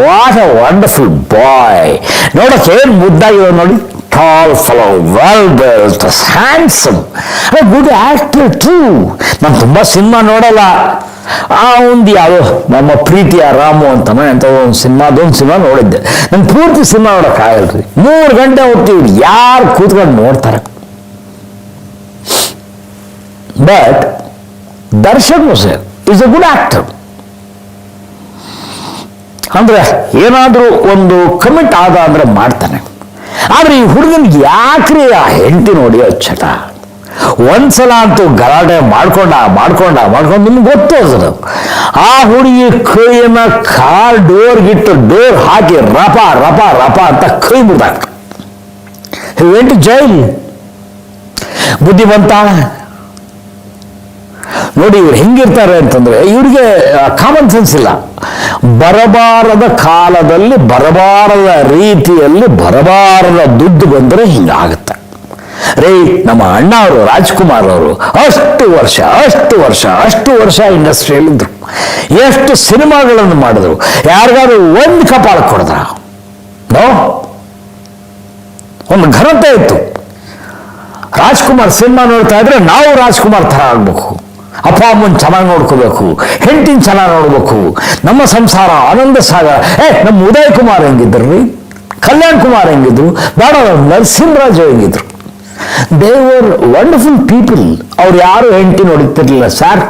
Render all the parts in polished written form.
What a wonderful ಬಾಯ್. ನೋಡಕ್ಕೆ ಏನು ಮುದ್ದಾಗಿರೋ ನೋಡಿ. Tall fellow, well built, handsome, good actor too. ನಾನು ತುಂಬ ಸಿನಿಮಾ ನೋಡಲ್ಲ. ಒಂದು ಯಾವುದೋ ನಮ್ಮ ಪ್ರೀತಿಯ ರಾಮು ಅಂತಾನೆ ಅಂತ ಒಂದು ಸಿನಿಮಾ ನೋಡಿದ್ದೆ. ನಾನು ಪೂರ್ತಿ ಸಿನಿಮಾ ನೋಡೋಕ್ಕಾಗಲ್ರಿ. 3 ಗಂಟೆ ಹೋಗ್ತೀವಿ, ಯಾರು ಕೂತ್ಕೊಂಡು ನೋಡ್ತಾರೆ. But Darshan is A good actor. ಅಂದ್ರೆ ಏನಾದರೂ ಒಂದು ಕಮಿಟ್ ಆದ ಅಂದ್ರೆ ಮಾಡ್ತಾನೆ. ಆದ್ರೆ ಈ ಹುಡುಗನಿಗೆ ಯಾಕ್ರಿ ಆ ಹೆಂಡತಿ ನೋಡಿ ಚಟ. ಒಂದ್ಸಲ ಅಂತೂ ಗಲಾಟೆ ಮಾಡ್ಕೊಂಡು ನಿಮ್ಗೆ ಗೊತ್ತೋದು. ಆ ಹುಡುಗಿ ಕೈಯನ್ನ ಕಾರ್ ಡೋರ್ ಹಾಕಿ ರಪ ಅಂತ ಕೈ ಮುರಿದಾಕ. Vent jail. ಬುದ್ಧಿವಂತ ನೋಡಿ. ಇವ್ರು ಹೆಂಗಿರ್ತಾರೆ ಅಂತಂದ್ರೆ ಇವ್ರಿಗೆ ಕಾಮನ್ ಸೆನ್ಸ್ ಇಲ್ಲ. ಬರಬಾರದ ಕಾಲದಲ್ಲಿ ಬರಬಾರದ ರೀತಿಯಲ್ಲಿ ಬರಬಾರದ ದುಡ್ಡು ಬಂದರೆ ಹಿಂಗಾಗುತ್ತೆ ರೀ. ನಮ್ಮ ಅಣ್ಣ ಅವರು ರಾಜ್ಕುಮಾರ್ ಅವರು ಅಷ್ಟು ವರ್ಷ ಇಂಡಸ್ಟ್ರಿಯಲ್ಲಿದ್ದರು. ಎಷ್ಟು ಸಿನಿಮಾಗಳನ್ನು ಮಾಡಿದ್ರು. ಯಾರಿಗಾದ್ರು ಒಂದು ಕಪಾಳ ಕೊಡಿದ್ರ? ನೋ. ಒಂದು ಘನತೆ ಇತ್ತು. ರಾಜ್ಕುಮಾರ್ ಸಿನಿಮಾ ನೋಡ್ತಾ ಇದ್ರೆ ನಾವು ರಾಜ್ಕುಮಾರ್ ಥರ ಆಗ್ಬೇಕು. ಅಪ್ಪ ಅಮ್ಮನ ಚೆನ್ನಾಗಿ ನೋಡ್ಕೋಬೇಕು, ಹೆಂಡತಿನ ಚೆನ್ನಾಗಿ ನೋಡ್ಬೇಕು, ನಮ್ಮ ಸಂಸಾರ ಆನಂದ ಸಾಗರ. ನಮ್ಮ ಉದಯ್ ಕುಮಾರ್ ಹೆಂಗಿದ್ರು ರೀ, ಕಲ್ಯಾಣ್ ಕುಮಾರ್ ಹೆಂಗಿದ್ರು, ಬೇಡ ನರಸಿಂಹರಾಜು ಹೆಂಗಿದ್ರು. They were wonderful people. ಅವ್ರು ಯಾರು ಹೆಂಡತಿ ನೋಡುತ್ತಿರ್ಲಿಲ್ಲ ಸರ್.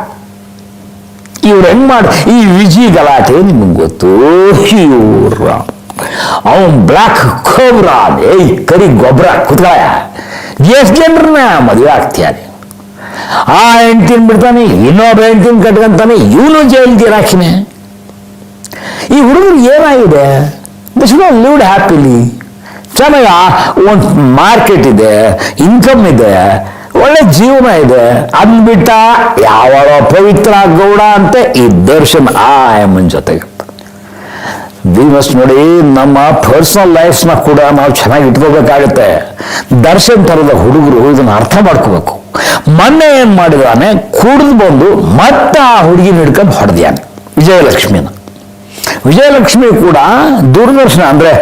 ಇವ್ರು ಹೆಂಗ್ ಮಾಡಿ ಈ ವಿಜಿ ಗಲಾಟೆ ನಿಮ್ಗೆ ಗೊತ್ತು. ಇವ್ರ ಅವನ್ ಬ್ಲಾಕ್ ಕೋಬ್ರಾ, ಕರಿ ಗೊಬ್ಬರ ಕುತ್ಕಾಯ. ಎಷ್ಟು ಜನರನ್ನ ಮದುವೆ ಆಗ್ತಿಯಾನೆ. ಆ ಹೆಂಡ್ತಿನ ಬಿಡ್ತಾನೆ, ಇನ್ನೊಬ್ಬ ಹೆಂಡ್ತಿನ ಕಟ್ಕೊಂತಾನೆ, ಇವನು ಜೈಲ್ಗಿರಾಕಿನೇ. ಈ ಹುಡುಗರು ಏನಾಗಿದೆ? Lived happily. ಚೆನ್ನಾಗಿ ಒಂದು ಮಾರ್ಕೆಟ್ ಇದೆ, ಇನ್ಕಮ್ ಇದೆ, ಒಳ್ಳೆ ಜೀವನ ಇದೆ. ಅಂದ್ಬಿಟ್ಟ ಯಾವಾಗ ಪವಿತ್ರ ಗೌಡ ಅಂತ ಈ ದರ್ಶನ್ ಆ ಎಮ್ಮನ ಜೊತೆಗೆ. ವಿ ಮಸ್ಟ್ ನೋಡಿ, ನಮ್ಮ ಪರ್ಸನಲ್ ಲೈಫ್ನ ಕೂಡ ನಾವು ಚೆನ್ನಾಗಿ ಇಟ್ಕೋಬೇಕಾಗತ್ತೆ. ದರ್ಶನ್ ಥರದ ಹುಡುಗರು ಇದನ್ನು ಅರ್ಥ ಮಾಡ್ಕೋಬೇಕು. ಮೊನ್ನೆ ಏನ್ ಮಾಡಿದಾನೆ, ಕುಡಿದು ಬಂದು ಮತ್ತೆ ಆ ಹುಡುಗಿನ ಹಿಡ್ಕೊಂಡು ಹೊಡೆದ್ಯಾನೆ ವಿಜಯಲಕ್ಷ್ಮಿ ಕೂಡ ದೂರದರ್ಶನ ಅಂದ್ರೆ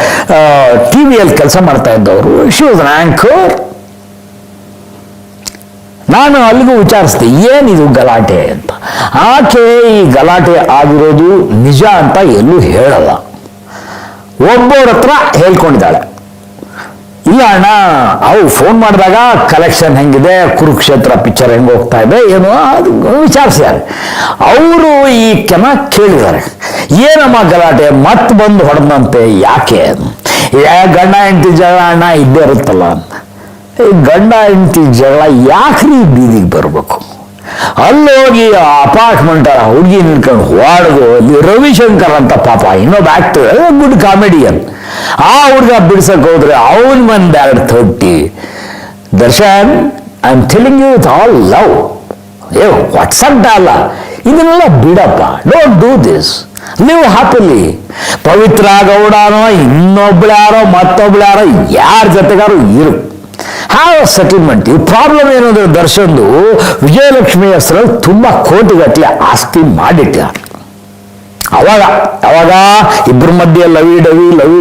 ಟಿವಿಯಲ್ಲಿ ಕೆಲಸ ಮಾಡ್ತಾ ಇದ್ದವರು. She was on anchor. ನಾನು ಅಲ್ಲಿಗೂ ವಿಚಾರಿಸಿದೆ ಏನಿದು ಗಲಾಟೆ ಅಂತ. ಆಕೆ ಈ ಗಲಾಟೆ ಆಗಿರೋದು ನಿಜ ಅಂತ ಎಲ್ಲೂ ಹೇಳಲ್ಲ. ಒಬ್ಬರ ಹತ್ರ ಹೇಳ್ಕೊಂಡಿದ್ದಾಳೆ, ಇಲ್ಲ ಅಣ್ಣ ಅವು ಫೋನ್ ಮಾಡಿದಾಗ ಕಲೆಕ್ಷನ್ ಹೆಂಗಿದೆ, ಕುರುಕ್ಷೇತ್ರ ಪಿಕ್ಚರ್ ಹೆಂಗೆ ಹೋಗ್ತಾ ಇದೆ ಏನೋ ಅದು ವಿಚಾರಿಸಿದ್ದಾರೆ. ಅವರು ಈ ಕೆನ ಕೇಳಿದ್ದಾರೆ, ಏನಮ್ಮ ಗಲಾಟೆ ಮತ್ತೆ ಬಂದು ಹೊಡೆದಂತೆ ಯಾಕೆ? ಗಂಡ ಹೆಂಡತಿ ಜಗಳ ಅಣ್ಣ ಇದ್ದೇ ಇರುತ್ತಲ್ಲ. ಗಂಡ ಹೆಂಡತಿ ಜಗಳ ಯಾಕ್ರಿ ಬೀದಿಗೆ ಬರಬೇಕು? ಅಲ್ಲೋಗಿ ಅಪಾರ್ಟ್ಮೆಂಟ್ ಹುಡುಗಿ ನಿಂತ್ಕೊಂಡು ಹೊಡೆದು, ರವಿಶಂಕರ್ ಅಂತ ಪಾಪ ಇನ್ನೊಬ್ಬ ಆಕ್ಟರ್, ಗುಡ್ ಕಾಮಿಡಿಯನ್. ಆ ಹುಡುಗ ಬಿಡ್ಸಕ್ ಹೋದ್ರೆ ಅವನ್ ಮಂದ್ 30. Darshan, I am telling you with all love, WhatsApp ಅಲ್ಲ, ಇದನ್ನೆಲ್ಲ ಬಿಡಪ್ಪ. Don't do this. ನೀವು ಹ್ಯಾಪಿಲಿ. ಪವಿತ್ರ ಗೌಡನೋ ಇನ್ನೊಬ್ಳ್ಯಾರೋ ಮತ್ತೊಬ್ಳ್ಯಾರೋ ಯಾರ ಜೊತೆಗಾರು ಇರು, ಹ್ಯಾವ್ ಸೆಟಲ್ಮೆಂಟ್. ಈ ಪ್ರಾಬ್ಲಮ್ ಏನಂದ್ರೆ ದರ್ಶನ್ದು ವಿಜಯಲಕ್ಷ್ಮಿ ಹೆಸರಲ್ಲಿ ತುಂಬಾ ಕೋಟಿಗಟ್ಟಲೆ ಆಸ್ತಿ ಮಾಡಿಟ್ಟಿದ್ದಾರೆ. ಅವಾಗ ಇಬ್ಬರ ಮಧ್ಯೆ ಲವಿ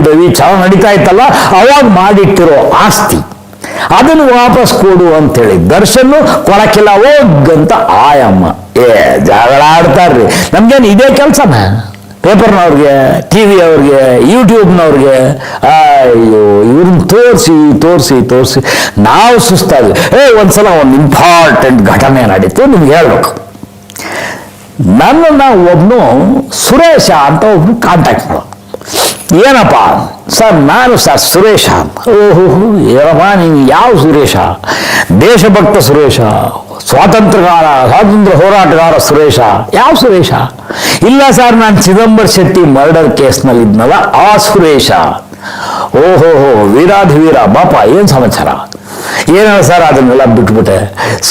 ಡವಿ ಚೆನ್ನಾಗಿ ನಡೀತಾ ಇತ್ತಲ್ಲ, ಅವಾಗ ಮಾಡಿಟ್ಟಿರೋ ಆಸ್ತಿ ಅದನ್ನು ವಾಪಸ್ ಕೊಡು ಅಂತೇಳಿ ದರ್ಶನ್ ಕೊಡಕ್ಕಿಲ್ಲ ಹೋಗಂತ ಆಯಮ್ಮ ಜಗಳ ಆಡ್ತಾರ್ರಿ. ನಮ್ಗೇನು ಇದೇ ಕೆಲಸನ? ಪೇಪರ್ನವ್ರಿಗೆ, ಟಿವಿ ಅವ್ರಿಗೆ, ಯೂಟ್ಯೂಬ್ನವ್ರಿಗೆ ಅಯ್ಯೋ ಇವ್ರನ್ನ ತೋರಿಸಿ ನಾವು ಸುಸ್ತಾದ್ವಿ. ಒಂದ್ಸಲ ಒಂದು ಇಂಪಾರ್ಟೆಂಟ್ ಘಟನೆ ನಡೀತು, ನಿಮ್ಗೆ ಹೇಳ್ಬೇಕು. ನನ್ನನ್ನು ಒಬ್ಬನು ಸುರೇಶ ಅಂತ ಒಬ್ರು ಕಾಂಟ್ಯಾಕ್ಟ್ ಮಾಡು. ಏನಪ್ಪ ಸರ್? ನಾನು ಸರ್ ಸುರೇಶ. ಓಹೋ ಏನಪ್ಪ ನೀವು ಯಾವ ಸುರೇಶ? ದೇಶಭಕ್ತ ಸುರೇಶ, ಸ್ವಾತಂತ್ರ್ಯ ಹೋರಾಟಗಾರ ಸುರೇಶ. ಯಾವ ಸುರೇಶ? ಇಲ್ಲ ಸರ್, ನಾನು ಚಿದಂಬರ ಶೆಟ್ಟಿ ಮರ್ಡರ್ ಕೇಸ್ನಲ್ಲಿ ಇದ್ನಲ್ಲ ಆ ಸುರೇಶ. ಓಹೋ ವೀರಾಧಿವೀರ ಬಾಪ, ಏನು ಸಮಾಚಾರ? ಏನೋ ಸರ್ ಅದನ್ನೆಲ್ಲ ಬಿಟ್ಬಿಟ್ಟೆ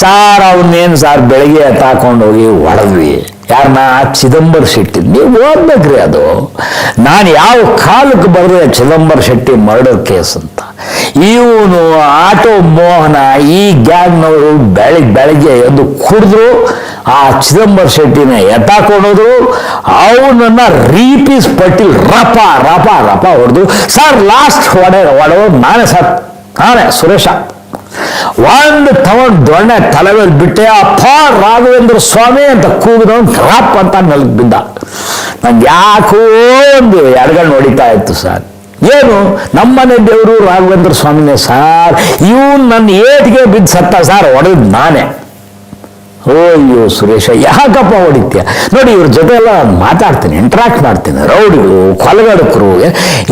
ಸಾರ್. ಅವನ್ನೇನು ಸಾರ್ ಬೆಳಗ್ಗೆ ತಾಕೊಂಡೋಗಿ ಹೊಡೆದ್ವಿ. ಯಾರನ್ನ? ಚಿದಂಬರ ಶೆಟ್ಟಿ. ನೀವು ಓದ್ಬೇಕ್ರಿ ಅದು. ನಾನು ಯಾವ ಕಾಲಕ್ಕೆ ಬರೆದೆ ಚಿದಂಬರ ಶೆಟ್ಟಿ ಮರ್ಡರ್ ಕೇಸ್ ಅಂತ. ಇವನು ಆಟೋ ಮೋಹನ ಈ ಗ್ಯಾಂಗ್ನವರು ಬೆಳಗ್ಗೆ ಎದ್ದು ಕುಡಿದ್ರು, ಆ ಚಿದಂಬರ ಶೆಟ್ಟಿನ ಎತ್ತಾಕೊಂಡೋದ್ರು, ಅವನನ್ನ ರೀಪೀಸ್ ಪಟ್ಟಿಲ್ ರಪ ರಪ ರಪ ಹೊಡೆದು, ಸರ್ ಲಾಸ್ಟ್ ಹೊಡೆಯೋದು ನಾನೇ ಸರ್, ನಾನೇ ಸುರೇಶ, ಒಂದು ತಗೊಂಡು ದೊಣ್ಣೆ ತಲೆ ಮೇಲೆ ಬಿಟ್ಟೆ, ಅಪ್ಪ ರಾಘವೇಂದ್ರ ಸ್ವಾಮಿ ಅಂತ ಕೂಗಿದವನು ರಪ್ ಅಂತ ನಲ್ಗೆ ಬಿದ್ದ. ನಂಗೆ ಯಾಕೋ ಒಂದು ಎಡಗಣ್ಣು ಹೊಡಿತಾ ಇತ್ತು ಸರ್. ಏನು ನಮ್ಮನೆ ದೇವರು ರಾಘವೇಂದ್ರ ಸ್ವಾಮಿನೇ ಸರ್, ಇವನು ನನ್ನ ಏಟಿಗೆ ಬಿದ್ದು ಸತ್ತ ಸರ್, ಹೊಡೆದು ನಾನೇ. ಅಯ್ಯೋ ಸುರೇಶ ಯಾಕಪ್ಪ ಹೊಡಿತ್ಯ? ನೋಡಿ ಇವ್ರ ಜೊತೆ ಎಲ್ಲ ಮಾತಾಡ್ತೀನಿ, ಇಂಟ್ರಾಕ್ಟ್ ಮಾಡ್ತೀನಿ, ರೌಡಿಗಳು, ಕೊಲಗಡಕರು,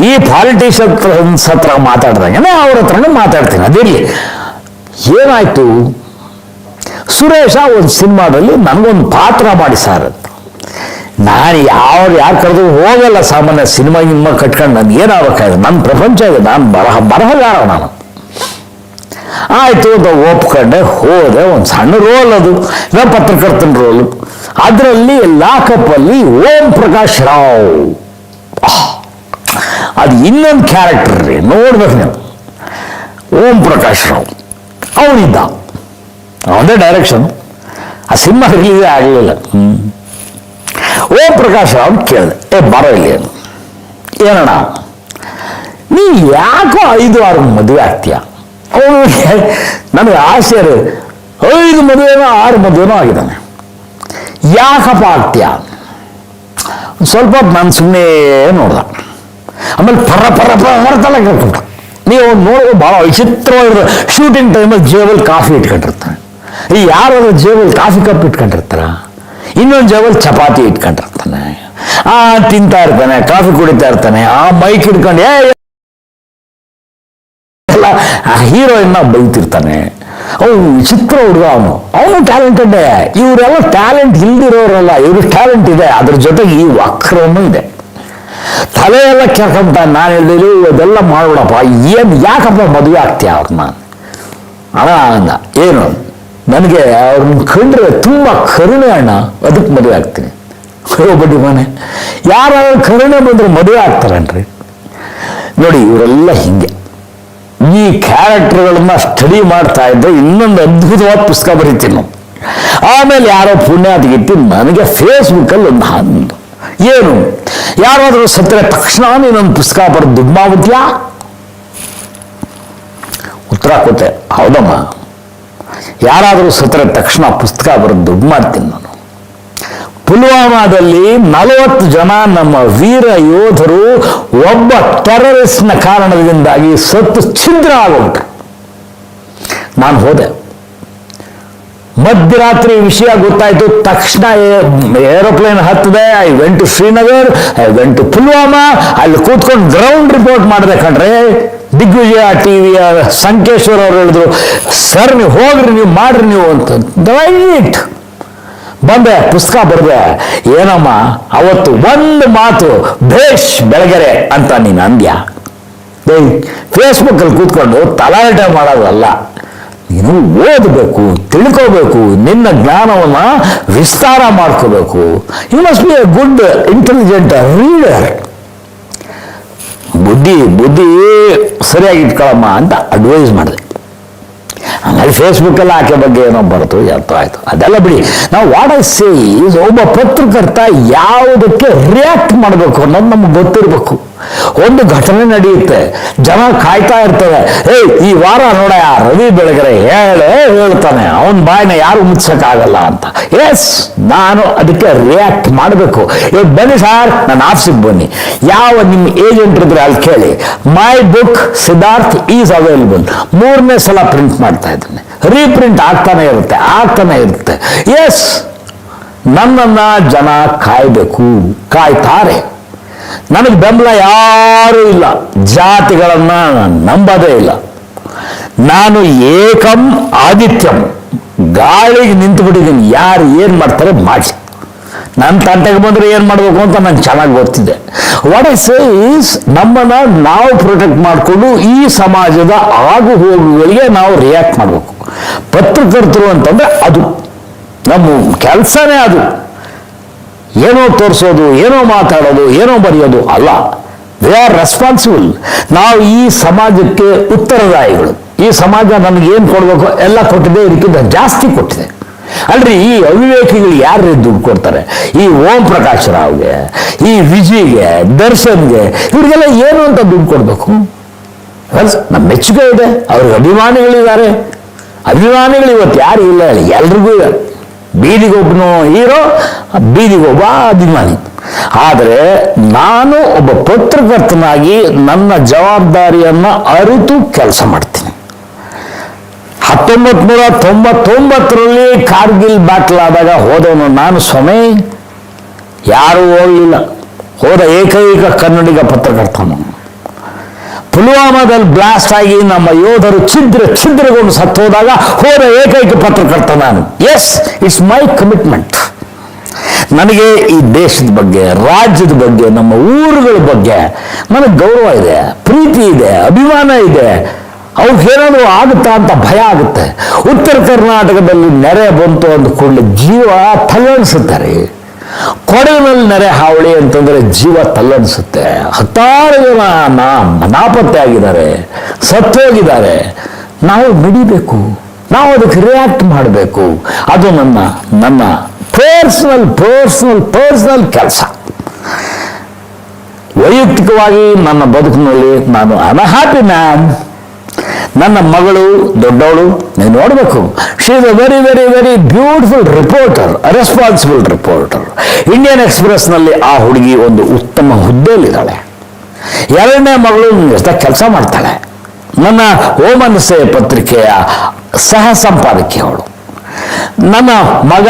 ಈ ಪಾಲಿಟಿಷಿಯನ್ಸ್ ಹತ್ರ ಮಾತಾಡ್ದಂಗೆ ಅವ್ರ ಹತ್ರನೂ ಮಾತಾಡ್ತೀನಿ. ಅದಿರಲಿ, ಏನಾಯ್ತು, ಸುರೇಶ ಒಂದು ಸಿನಿಮಾದಲ್ಲಿ ನನಗೊಂದು ಪಾತ್ರ ಮಾಡಿ ಸರ್ ಅಂತ. ನಾನು ಯಾರು ಕರೆದು ಹೋಗಲ್ಲ ಸಾಮಾನ್ಯ ಸಿನಿಮಾ ಕಟ್ಕೊಂಡು ನನ್ಗೆ ಏನಾಗಬೇಕಾಗಿದೆ, ನನ್ನ ಪ್ರಪಂಚ ಇದೆ, ನಾನು ಬರಹಗಾರ ನಾನು. ಆಯಿತು ಅಂತ ಒಪ್ಕೊಂಡೆ, ಹೋದೆ. ಒಂದು ಸಣ್ಣ ರೋಲ್, ಅದು ನಾನು ಪತ್ರಕರ್ತನ ರೋಲು. ಅದರಲ್ಲಿ ಲಾಕಪ್ಪಲ್ಲಿ ಓಂ ಪ್ರಕಾಶ್ ರಾವ್, ಅದು ಇನ್ನೊಂದು ಕ್ಯಾರೆಕ್ಟರ್ ರೀ, ನೋಡ್ಬೇಕು ನೀವು. ಓಂ ಪ್ರಕಾಶ್ ರಾವ್ ಅವನಿದ್ದ, ಅವನದೇ ಡೈರೆಕ್ಷನ್. ಆ ಸಿನಿಮಾ ರಿಲೀಸೇ ಆಗಲಿಲ್ಲ. ಓಂ ಪ್ರಕಾಶ್ ರಾವ್ ಕೇಳಿದೆ, ಬರೋ ಇಲ್ಲಿ ಏನಣ್ಣ, ನೀ ಯಾಕೋ 5-6 ಮದುವೆ ಆಗ್ತೀಯ? ಅವನು ನನಗೆ ಆಸೆ 5 ಮದುವೆನೋ 6 ಮದುವೆನೋ ಆಗಿದ್ದಾನೆ, ಯಾಕಪ್ಪ ಆಗ್ತೀಯ? ಸ್ವಲ್ಪ ನಾನು ಸುಮ್ಮನೆ ನೋಡ್ದ, ಆಮೇಲೆ ಪರ ಕೇಳ್ಕೊಂಡ. ನೀವು ನೋಡೋದು ಭಾಳ ವಿಚಿತ್ರವಾಗಿರೋ, ಶೂಟಿಂಗ್ ಟೈಮಲ್ಲಿ ಜೇಬಲ್ಲಿ ಕಾಫಿ ಇಟ್ಕೊಂಡಿರ್ತಾನೆ. ಈ ಯಾರಾದ್ರೂ ಜೇಬಲ್ಲಿ ಕಾಫಿ ಕಪ್ ಇಟ್ಕೊಂಡಿರ್ತಾರ, ಇನ್ನೊಂದು ಜೇಬಲ್ಲಿ ಚಪಾತಿ ಇಟ್ಕೊಂಡಿರ್ತಾನೆ, ತಿಂತಾ ಇರ್ತಾನೆ, ಕಾಫಿ ಕುಡಿತಾ ಇರ್ತಾನೆ, ಆ ಮೈಕ್ ಇಟ್ಕೊಂಡು ಎಲ್ಲ ಹೀರೋಯಿನ್ನ ಬೈತಿರ್ತಾನೆ. ಅವನು ವಿಚಿತ್ರ ಹುಡುಗ, ಅವನು ಟ್ಯಾಲೆಂಟೆಡ್ಡೇ. ಇವರೆಲ್ಲ ಟ್ಯಾಲೆಂಟ್ ಇಲ್ದಿರೋರಲ್ಲ, ಇವ್ರ ಟ್ಯಾಲೆಂಟ್ ಇದೆ, ಅದ್ರ ಜೊತೆಗೆ ಈ ವಕ್ರನೂ ಇದೆ. ತಲೆ ಎಲ್ಲ ಕೆರ್ಕೊಂತಾನೆ. ನಾನು ಹೇಳಿದ್ರು ಅದೆಲ್ಲ ಮಾಡ್ಬಿಡಪ್ಪ, ಏನು ಯಾಕಪ್ಪ ಮದುವೆ ಆಗ್ತೀಯ ಅವ್ರನ್ನ? ಅಂದ. ಏನು ನನಗೆ ಅವ್ರನ್ನ ಕಂಡ್ರೆ ತುಂಬ ಕರುಣೆ ಅಣ್ಣ, ಅದಕ್ಕೆ ಮದುವೆ ಆಗ್ತೀನಿ. ಬಡ್ಡಿ ಮನೆ ಯಾರಾದ್ರೂ ಕರುಣೆ ಬಂದ್ರೆ ಮದುವೆ ಆಗ್ತಾರನ್ರಿ? ನೋಡಿ ಇವರೆಲ್ಲ ಹಿಂಗೆ ಈ ಕ್ಯಾರೆಕ್ಟರ್ಗಳನ್ನ ಸ್ಟಡಿ ಮಾಡ್ತಾ ಇದ್ದರೆ ಇನ್ನೊಂದು ಅದ್ಭುತವಾದ ಪುಸ್ತಕ ಬರೀತೀನಿ ನಾವು. ಆಮೇಲೆ ಯಾರೋ ಪುಣ್ಯಾತಿಗಿಟ್ಟು ನನಗೆ ಫೇಸ್ಬುಕ್ಕಲ್ಲಿ ಒಂದು ಏನು ಯಾರಾದರೂ ಸತ್ತರೆ ತಕ್ಷಣ ನೀನೊಂದು ಪುಸ್ತಕ ಬರೆದು ದುಡ್ಡು ಮಾಡ್ಬಿಟ್ಯಾ? ಉತ್ತರ ಕೊಟ್ಟೆ, ಹೌದಮ್ಮ, ಯಾರಾದರೂ ಸತ್ತರೆ ತಕ್ಷಣ ಪುಸ್ತಕ ಬರೆದು ದುಡ್ಡು ಮಾಡ್ತೀನಿ ನಾನು. ಪುಲ್ವಾಮಾದಲ್ಲಿ 40 ಜನ ನಮ್ಮ ವೀರ ಯೋಧರು ಒಬ್ಬ ಟೆರರಿಸ್ಟ್ನ ಕಾರಣದಿಂದಾಗಿ ಸತ್ತು ಛಿದ್ರ ಆಗೋಗ್ಬಿಟ್ರು. ನಾನು ಹೋದೆ, ಮಧ್ಯರಾತ್ರಿ ವಿಷಯ ಗೊತ್ತಾಯ್ತು. ತಕ್ಷಣ ಏರೋಪ್ಲೇನ್ ಹತ್ತದೆ. I went to Srinagar, I went to Pulwama. ಅಲ್ಲಿ ಕೂತ್ಕೊಂಡು ಗ್ರೌಂಡ್ ರಿಪೋರ್ಟ್ ಮಾಡಿದೆ ಕಣ್ರೆ. ದಿಗ್ವಿಜಯ ಟಿವಿಯ ಸಂಕೇಶ್ವರ್ ಅವರು ಹೇಳಿದ್ರು, ಸರ್ ನೀವು ಹೋಗ್ರಿ, ನೀವು ಮಾಡ್ರಿ ನೀವು ಅಂತ. ರೈಟ್ ಬಂದೆ, ಪುಸ್ತಕ ಬರೆದೆ. ಏನಮ್ಮ ಅವತ್ತು ಒಂದು ಮಾತು, ಭೇಷ್ ಬೆಳಗೆರೆ ಅಂತ ನೀನು ಅಂದ್ಯಾ? ಫೇಸ್ಬುಕ್ಕಲ್ಲಿ ಕೂತ್ಕೊಂಡು ತಲಾಟೆ ಮಾಡೋದಲ್ಲ, ನೀನು ಓದಬೇಕು, ತಿಳ್ಕೋಬೇಕು, ನಿನ್ನ ಜ್ಞಾನವನ್ನ ವಿಸ್ತಾರ ಮಾಡ್ಕೋಬೇಕು. You must be a good intelligent reader. ಬುದ್ಧಿ ಸರಿಯಾಗಿ ಇಟ್ಕೊಳ್ಳಮ್ಮ ಅಂತ ಅಡ್ವೈಸ್ ಮಾಡಿದೆ. ಆಮೇಲೆ ಫೇಸ್ಬುಕ್ಕಲ್ಲಿ ಆಕೆ ಬಗ್ಗೆ ಏನೋ ಬರುತ್ತೋ ಅರ್ಥ ಆಯ್ತು, ಅದೆಲ್ಲ ಬಿಡಿ. ನಾವು ವಾಟ್ ಐ ಸೇ ಈಸ್, ಒಬ್ಬ ಪತ್ರಕರ್ತ ಯಾವುದಕ್ಕೆ ರಿಯಾಕ್ಟ್ ಮಾಡಬೇಕು ಅನ್ನೋದು ನಮ್ಗೆ ಗೊತ್ತಿರಬೇಕು. ಒಂದು ಘಟನೆ ನಡೆಯುತ್ತೆ, ಜನ ಕಾಯ್ತಾ ಇರ್ತಾರೆ. ಈ ವಾರ ನೋಡ ರವಿ ಬೆಳಗೆರೆ ಹೇಳ್ತಾನೆ, ಅವನ ಬಾಯಿನ ಯಾರು ಮುಚ್ಚಕ್ಕಾಗಲ್ಲ ಅಂತ. ಎಸ್, ನಾನು ಅದಕ್ಕೆ ರಿಯಾಕ್ಟ್ ಮಾಡಬೇಕು. ಇವಾಗ ಬನ್ನಿ ಸಾರ್, ನನ್ನ ಆಫೀಸಿಗೆ ಬನ್ನಿ, ಯಾವ ನಿಮ್ಮ ಏಜೆಂಟ್ ಇದ್ರೆ ಅಲ್ಲಿ ಕೇಳಿ, my book Siddharth is available. 3ನೇ ಸಲ ಪ್ರಿಂಟ್ ಮಾಡ್ತಾ ಇದ್ದಾನೆ, ರೀಪ್ರಿಂಟ್ ಆಗ್ತಾನೆ ಇರುತ್ತೆ. ಎಸ್, ನನ್ನನ್ನ ಜನ ಕಾಯ್ಬೇಕು, ಕಾಯ್ತಾರೆ. ನನಗೆ ಬೆಂಬಲ ಯಾರೂ ಇಲ್ಲ, ಜಾತಿಗಳನ್ನ ನಂಬೋದೇ ಇಲ್ಲ. ನಾನು ಏಕಂ ಆದಿತ್ಯಂ, ಗಾಳಿಗೆ ನಿಂತು ಬಿಟ್ಟಿದ್ದೀನಿ. ಯಾರು ಏನು ಮಾಡ್ತಾರೆ ಮಾಡಿ, ನನ್ನ ತಂಟೆಗೆ ಬಂದರೆ ಏನು ಮಾಡಬೇಕು ಅಂತ ನಂಗೆ ಚೆನ್ನಾಗಿ ಗೊತ್ತಿದೆ. ವಾಟ್ ಐ ಸೇ ಈಸ್, ನಮ್ಮನ್ನು ನಾವು ಪ್ರೊಟೆಕ್ಟ್ ಮಾಡಿಕೊಂಡು ಈ ಸಮಾಜದ ಆಗು ಹೋಗುಗಳಿಗೆ ನಾವು ರಿಯಾಕ್ಟ್ ಮಾಡಬೇಕು. ಪತ್ರಕರ್ತರು ಅಂತಂದರೆ ಅದು ನಮ್ಮ ಕೆಲಸನೇ. ಅದು ಏನೋ ತೋರಿಸೋದು, ಏನೋ ಮಾತಾಡೋದು, ಏನೋ ಬರೆಯೋದು ಅಲ್ಲ. They are responsible. ನಾವು ಈ ಸಮಾಜಕ್ಕೆ ಉತ್ತರದಾಯಿಗಳು. ಈ ಸಮಾಜ ನಮಗೇನು ಕೊಡಬೇಕು ಎಲ್ಲ ಕೊಟ್ಟಿದೆ, ಇದಕ್ಕಿಂತ ಜಾಸ್ತಿ ಕೊಟ್ಟಿದೆ. ಅಲ್ರಿ, ಈ ಅವಿವೇಕಿಗಳು ಯಾರು ದುಡ್ಡು ಕೊಡ್ತಾರೆ? ಈ ಓಂ ಪ್ರಕಾಶ್ ರಾವ್ಗೆ, ಈ ವಿಜಯ್ಗೆ, ದರ್ಶನ್ಗೆ, ಇವ್ರಿಗೆಲ್ಲ ಏನು ಅಂತ ದುಡ್ಡು ಕೊಡಬೇಕು? ನಮ್ಮ ಮೆಚ್ಚುಗೆ ಇದೆ, ಅವ್ರಿಗೆ ಅಭಿಮಾನಿಗಳಿದ್ದಾರೆ. ಅಭಿಮಾನಿಗಳು ಇವತ್ತು ಯಾರು ಇಲ್ಲ ಹೇಳಿ, ಎಲ್ರಿಗೂ ಇದ್ದಾರೆ. ಬೀದಿಗೊಬ್ಬನು ಹೀರೋ, ಬೀದಿಗೊಬ್ಬ ಅಭಿಮಾನಿ. ಆದರೆ ನಾನು ಒಬ್ಬ ಪತ್ರಕರ್ತನಾಗಿ ನನ್ನ ಜವಾಬ್ದಾರಿಯನ್ನು ಅರಿತು ಕೆಲಸ ಮಾಡ್ತೀನಿ. 1999ರಲ್ಲಿ ಕಾರ್ಗಿಲ್ ಬ್ಯಾಟಲ್ ಆದಾಗ ಹೋದವನು ನಾನು ಸ್ವಾಮಿ, ಯಾರೂ ಹೋಗಲಿಲ್ಲ. ಹೋದ ಏಕೈಕ ಕನ್ನಡಿಗ ಪತ್ರಕರ್ತನು. ಪುಲ್ವಾಮಾದಲ್ಲಿ ಬ್ಲಾಸ್ಟ್ ಆಗಿ ನಮ್ಮ ಯೋಧರು ಛಿದ್ರಗೊಂಡು ಸತ್ತೋದಾಗ ಹೋದ ಏಕೈಕ ಪತ್ರಕರ್ತ ನಾನು. Yes, it's my commitment. ನನಗೆ ಈ ದೇಶದ ಬಗ್ಗೆ, ರಾಜ್ಯದ ಬಗ್ಗೆ, ನಮ್ಮ ಊರುಗಳ ಬಗ್ಗೆ ನನಗೆ ಗೌರವ ಇದೆ, ಪ್ರೀತಿ ಇದೆ, ಅಭಿಮಾನ ಇದೆ. ಅವ್ರಿಗೇನಾದರೂ ಆಗುತ್ತಾ ಅಂತ ಭಯ ಆಗುತ್ತೆ. ಉತ್ತರ ಕರ್ನಾಟಕದಲ್ಲಿ ನೆರೆ ಬಂತು ಅಂದ ಕೂಡಲೇ ಜೀವ ತಲ್ಲಣಿಸುತ್ತಾರೆ. ಕೊಡಗಿನಲ್ಲಿ ನೆರೆ ಹಾವಳಿ ಅಂತಂದರೆ ಜೀವ ತಲ್ಲಣಿಸುತ್ತೆ. 10 ಜನ ನಾಪತ್ತೆ ಆಗಿದ್ದಾರೆ, ಸತ್ತೋಗಿದ್ದಾರೆ. ನಾವು ಮಿಡಿಬೇಕು, ನಾವು ಅದಕ್ಕೆ ರಿಯಾಕ್ಟ್ ಮಾಡಬೇಕು. ಅದು ನನ್ನ ಪರ್ಸನಲ್ ಕೆಲಸ. ವೈಯಕ್ತಿಕವಾಗಿ ನನ್ನ ಬದುಕಿನಲ್ಲಿ ನಾನು ಅನ್ಹ್ಯಾಪಿ ಮ್ಯಾನ್. ನನ್ನ ಮಗಳು ದೊಡ್ಡವಳು, ನೀವು ನೋಡಬೇಕು, she is a very very very beautiful reporter, responsible reporter. Indian ಎಕ್ಸ್ಪ್ರೆಸ್ನಲ್ಲಿ ಆ ಹುಡುಗಿ ಒಂದು ಉತ್ತಮ ಹುದ್ದೆಯಲ್ಲಿದ್ದಾಳೆ. 2ನೇ ಮಗಳು ಕೆಲಸ ಮಾಡ್ತಾಳೆ. ನನ್ನ ಓಮನಸೆ ಪತ್ರಿಕೆಯ ಸಹ ಸಂಪಾದಕಿ ಅವಳು. ನನ್ನ ಮಗ,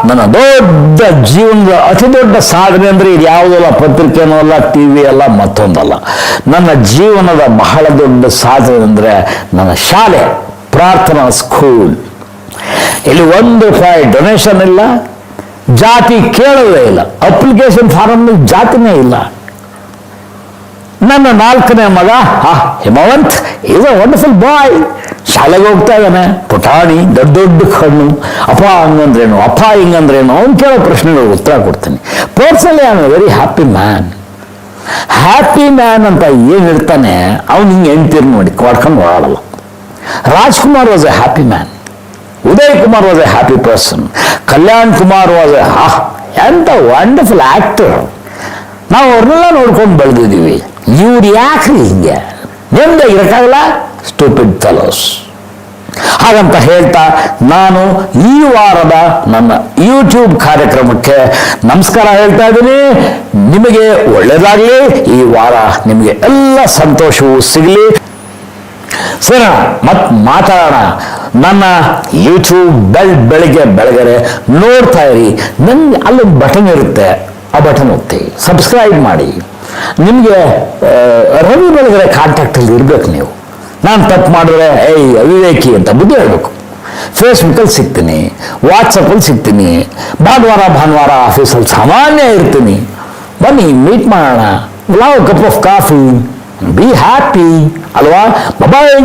ನನ್ನ ದೊಡ್ಡ ಜೀವನದ ಅತಿ ದೊಡ್ಡ ಸಾಧನೆ ಅಂದರೆ ಇದು ಯಾವುದಲ್ಲ, ಪತ್ರಿಕೆನೂ ಅಲ್ಲ, ಟಿ ವಿ ಅಲ್ಲ, ಮತ್ತೊಂದಲ್ಲ. ನನ್ನ ಜೀವನದ ಬಹಳ ದೊಡ್ಡ ಸಾಧನೆ ಅಂದರೆ ನನ್ನ ಶಾಲೆ, ಪ್ರಾರ್ಥನಾ ಸ್ಕೂಲ್. ಇಲ್ಲಿ 1 ರೂಪಾಯಿ ಡೊನೇಷನ್ ಇಲ್ಲ, ಜಾತಿ ಕೇಳೋದೇ ಇಲ್ಲ, ಅಪ್ಲಿಕೇಶನ್ ಫಾರಮ್ನಲ್ಲಿ ಜಾತಿನೇ ಇಲ್ಲ. ನನ್ನ 4ನೇ ಮಗ ಹಿಮವಂತ್ ಈಸ್ ಅ ವಂಡರ್ಫುಲ್ ಬಾಯ್. ಶಾಲೆಗೆ ಹೋಗ್ತಾ ಇದ್ದಾನೆ, ಪುಟಾಣಿ, ದೊಡ್ಡ ಕಣ್ಣು. ಅಪ್ಪ ಹಂಗಂದ್ರೇನು, ಅಪ್ಪ ಹಿಂಗಂದ್ರೇನು, ಅವ್ನು ಕೇಳೋ ಪ್ರಶ್ನೆಗಳಿಗೆ ಉತ್ತರ ಕೊಡ್ತೀನಿ. Personally I am a very happy man. Happy man ಅಂತ ಏನು ಇರ್ತಾನೆ ಅವ್ನು ಹಿಂಗೆ ಹೆಂಡ್ತೀರ್ ನೋಡಿ ಮಾಡ್ಕೊಂಡು ಓಡಾಡಲ್ಲ. Rajkumar was a happy man. Uday Kumar was a happy person. Kalyan Kumar was a ಎಂತ ವಂಡರ್ಫುಲ್ ಆಕ್ಟರ್. ನಾವು ಅವ್ರನ್ನೆಲ್ಲ ನೋಡ್ಕೊಂಡು ಬೆಳೆದಿದ್ದೀವಿ. ಇವ್ರು ಯಾಕ್ರಿ ಹಿಂಗೆ ನೆಮ್ಮದಿ ಇರೋಕ್ಕಾಗಲ್ಲ? Stupid fellows. ಹಾಗಂತ ಹೇಳ್ತಾ ನಾನು ಈ ವಾರದ ನನ್ನ ಯೂಟ್ಯೂಬ್ ಕಾರ್ಯಕ್ರಮಕ್ಕೆ ನಮಸ್ಕಾರ ಹೇಳ್ತಾ ಇದ್ದೀನಿ. ನಿಮಗೆ ಒಳ್ಳೆಯದಾಗಲಿ. ಈ ವಾರ ನಿಮಗೆ ಎಲ್ಲ ಸಂತೋಷವೂ ಸಿಗಲಿ. ಸರಿ, ಮತ್ತೆ ಮಾತಾಡೋಣ. ನನ್ನ ಯೂಟ್ಯೂಬ್ ಬೆಳಗ್ಗೆ ನೋಡ್ತಾ ಇರಿ. ನನಗೆ ಅಲ್ಲೊಂದು ಬಟನ್ ಇರುತ್ತೆ, ಆ ಬಟನ್ ಒತ್ತಿ ಸಬ್ಸ್ಕ್ರೈಬ್ ಮಾಡಿ. ನಿಮಗೆ ರವಿ ಬೆಳಗೆರೆ ಕಾಂಟ್ಯಾಕ್ಟಲ್ಲಿ ಇರಬೇಕು. ನೀವು ನಾನು ತಪ್ಪು ಮಾಡಿದ್ರೆ ಅವಿವೇಕಿ ಅಂತ ಬುದ್ಧಿ ಹೇಳಬೇಕು. ಫೇಸ್ಬುಕ್ಕಲ್ಲಿ ಸಿಗ್ತೀನಿ, ವಾಟ್ಸಪ್ಪಲ್ಲಿ ಸಿಗ್ತೀನಿ, ಭಾನುವಾರ ಆಫೀಸಲ್ಲಿ ಸಾಮಾನ್ಯ ಇರ್ತೀನಿ. ಬನ್ನಿ, ಮೀಟ್ ಮಾಡೋಣ. Love cup of coffee, be happy ಅಲ್ವಾ? ಬಾಯ್.